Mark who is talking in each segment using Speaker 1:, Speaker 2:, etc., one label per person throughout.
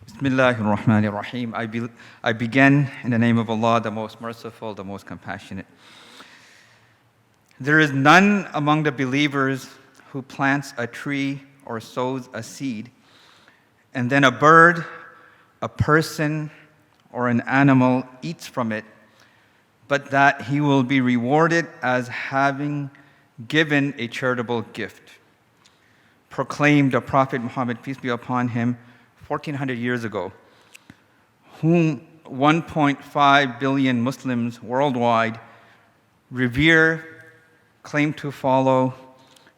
Speaker 1: Bismillahirrahmanirrahim. I begin in the name of Allah, the most merciful, the most compassionate. There is none among the believers who plants a tree or sows a seed, and then a bird, a person, or an animal eats from it, but that he will be rewarded as having given a charitable gift. Proclaimed the Prophet Muhammad, peace be upon him, 1400 years ago, whom 1.5 billion Muslims worldwide revere, claim to follow,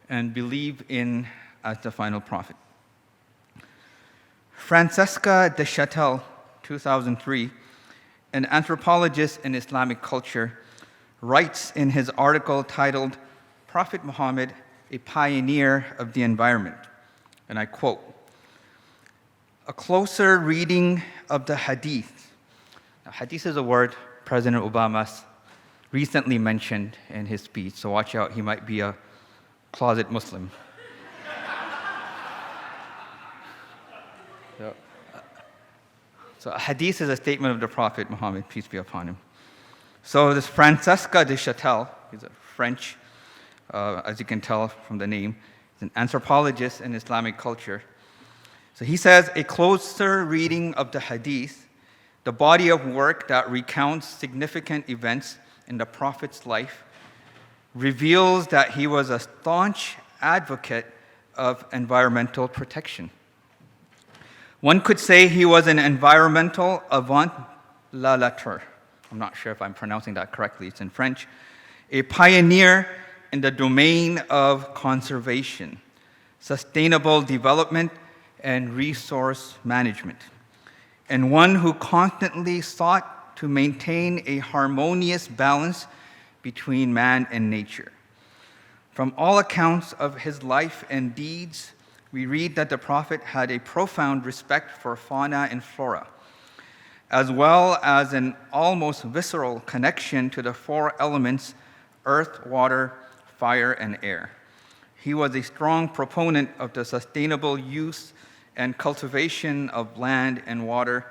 Speaker 1: and believe in as the final prophet. Francesca de Châtel, 2003, an anthropologist in Islamic culture, writes in his article titled Prophet Muhammad, a Pioneer of the Environment, and I quote, "A closer reading of the hadith." Now, hadith is a word President Obama recently mentioned in his speech, so watch out, he might be a closet Muslim. So a hadith is a statement of the Prophet Muhammad, peace be upon him. So this Francesca de Châtel, he's a French, as you can tell from the name, he's an anthropologist in Islamic culture. So he says, a closer reading of the hadith, the body of work that recounts significant events in the Prophet's life, reveals that he was a staunch advocate of environmental protection. One could say he was an environmental avant-la-lettre. I'm not sure if I'm pronouncing that correctly, it's in French. A pioneer in the domain of conservation, sustainable development, and resource management, and one who constantly sought to maintain a harmonious balance between man and nature. From all accounts of his life and deeds, we read that the Prophet had a profound respect for fauna and flora, as well as an almost visceral connection to the four elements: earth, water, fire, and air. He was a strong proponent of the sustainable use and cultivation of land and water,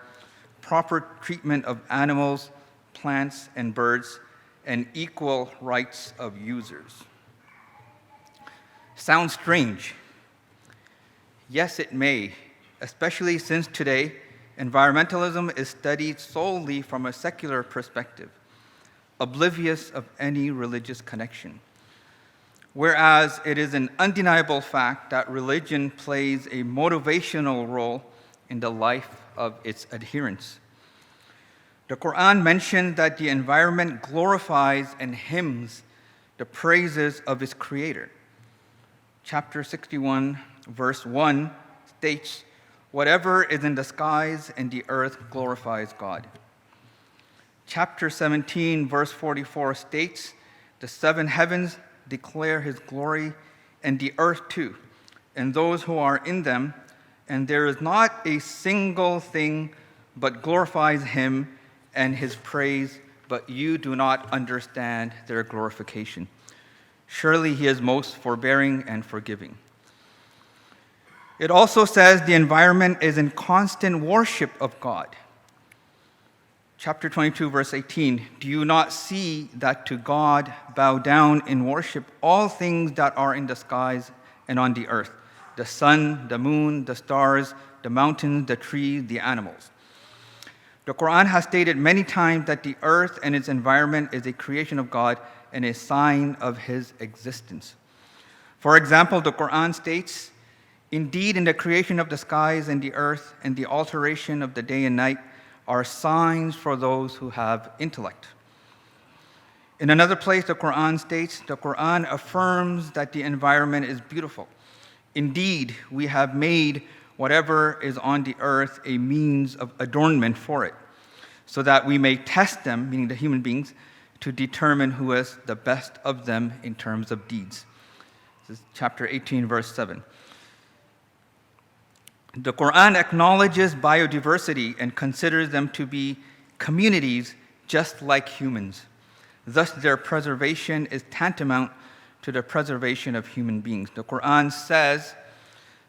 Speaker 1: proper treatment of animals, plants, and birds, and equal rights of users. Sounds strange. Yes, it may, especially since today, environmentalism is studied solely from a secular perspective, oblivious of any religious connection. Whereas it is an undeniable fact that religion plays a motivational role in the life of its adherents. The Quran mentioned that the environment glorifies and hymns the praises of its creator. Chapter 61, verse 1 states, "Whatever is in the skies and the earth glorifies God." Chapter 17, verse 44 states, "The seven heavens declare his glory, and the earth too, and those who are in them, and there is not a single thing but glorifies him and his praise, but you do not understand their glorification. Surely he is most forbearing and forgiving." It also says the environment is in constant worship of God. Chapter 22, verse 18, "Do you not see that to God bow down in worship all things that are in the skies and on the earth, the sun, the moon, the stars, the mountains, the trees, the animals?" The Quran has stated many times that the earth and its environment is a creation of God and a sign of his existence. For example, the Quran states, "Indeed, in the creation of the skies and the earth and the alteration of the day and night are signs for those who have intellect." In another place, the Quran states, the Quran affirms that the environment is beautiful. "Indeed, we have made whatever is on the earth a means of adornment for it, so that we may test them," meaning the human beings, "to determine who is the best of them in terms of deeds." This is chapter 18, verse 7. The Quran acknowledges biodiversity and considers them to be communities just like humans. Thus, their preservation is tantamount to the preservation of human beings. The Quran says,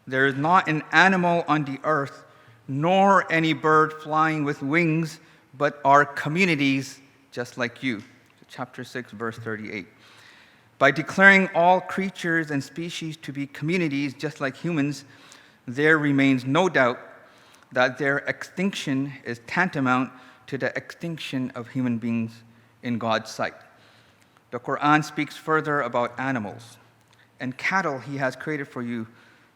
Speaker 1: "There is not an animal on the earth nor any bird flying with wings, but are communities just like you. Chapter 6, verse 38. By declaring all creatures and species to be communities just like humans, there remains no doubt that their extinction is tantamount to the extinction of human beings in God's sight. The Quran speaks further about animals. And cattle he has created for you.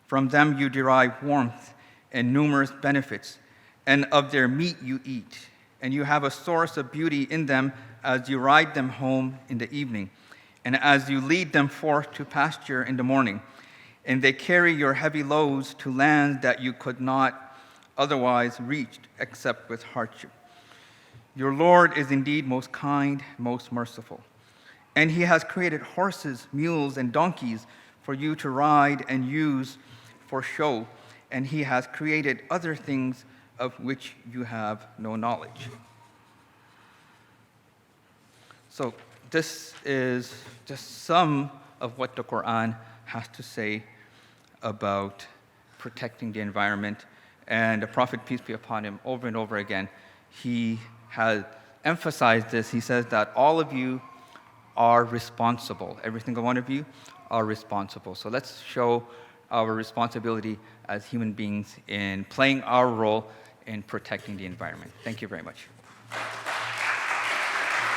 Speaker 1: From them you derive warmth and numerous benefits, and of their meat you eat. And you have a source of beauty in them as you ride them home in the evening, and as you lead them forth to pasture in the morning. And they carry your heavy loads to lands that you could not otherwise reach except with hardship. Your Lord is indeed most kind, most merciful. And he has created horses, mules, and donkeys for you to ride and use for show. And he has created other things of which you have no knowledge. So this is just some of what the Quran has to say about protecting the environment. And the Prophet, peace be upon him, over and over again, he has emphasized this. He says that all of you are responsible. Every single one of you are responsible. So let's show our responsibility as human beings in playing our role in protecting the environment. Thank you very much.